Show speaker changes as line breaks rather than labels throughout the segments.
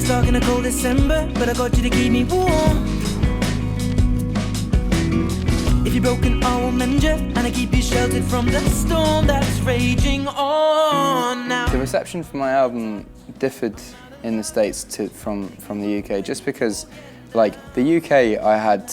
it's dark in a cold December, but I got you to keep me warm. If you're broken, I will mend you, and I keep you sheltered from the storm that's raging on now.
The reception for my album differed in the States from the UK, just because, like, the UK, I had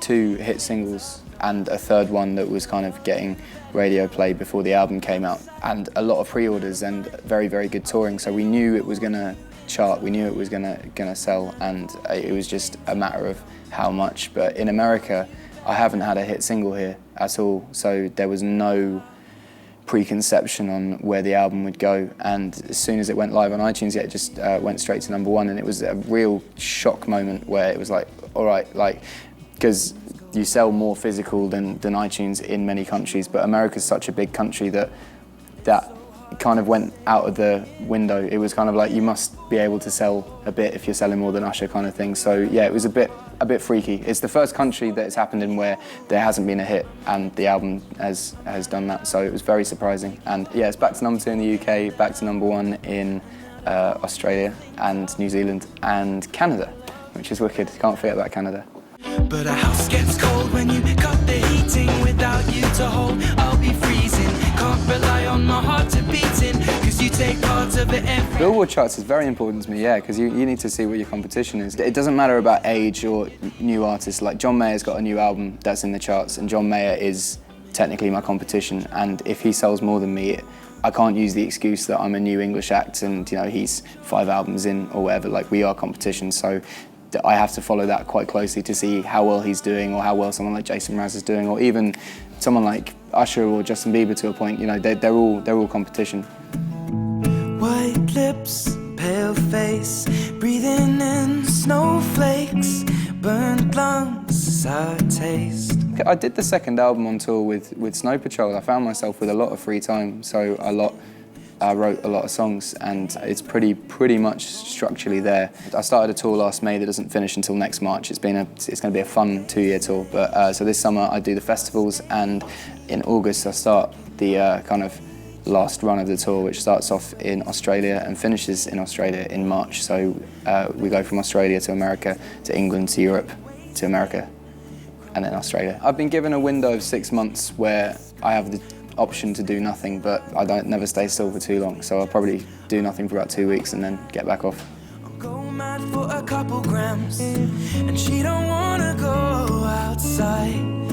2 hit singles and a third one that was kind of getting radio play before the album came out, and a lot of pre-orders and very, very good touring, so we knew it was gonna chart, we knew it was gonna sell, and it was just a matter of how much. But in America, I haven't had a hit single here at all, so there was no preconception on where the album would go, and as soon as it went live on iTunes, it just went straight to #1, and it was a real shock moment where it was like, all right, like, because you sell more physical than iTunes in many countries, but America's such a big country that kind of went out of the window. It was kind of like, you must be able to sell a bit if you're selling more than Usher kind of thing. So yeah, it was a bit freaky. It's the first country that it's happened in where there hasn't been a hit, and the album has done that, so it was very surprising. And yeah, it's back to #2 in the UK, back to #1 in Australia and New Zealand and Canada, which is wicked. Can't forget about Canada.
But a house gets cold when you cut the heating. Without you to hold, I'll be freezing. Can't rely on my heart to beating, cause you take parts of it every...
Billboard charts is very important to me, yeah, because you need to see what your competition is. It doesn't matter about age or new artists. Like, John Mayer's got a new album that's in the charts, and John Mayer is technically my competition, and if he sells more than me, I can't use the excuse that I'm a new English act and, you know, he's 5 albums in or whatever. Like, we are competition, so I have to follow that quite closely to see how well he's doing, or how well someone like Jason Mraz is doing, or even someone like Usher or Justin Bieber to a point. You know, they're all competition.
White lips, pale face, breathing in snowflakes, burnt lungs as I taste.
I did the second album on tour with Snow Patrol. I found myself with a lot of free time, so I wrote a lot of songs, and it's pretty much structurally there. I started a tour last May that doesn't finish until next March. It's going to be a fun 2-year tour. But so this summer I do the festivals, and in August I start the kind of last run of the tour, which starts off in Australia and finishes in Australia in March. So we go from Australia to America, to England, to Europe, to America, and then Australia. I've been given a window of 6 months where I have the option to do nothing, but I never stay still for too long, so I'll probably do nothing for about 2 weeks and then get back off.
I'll go mad for a couple grams, and she don't wanna go outside.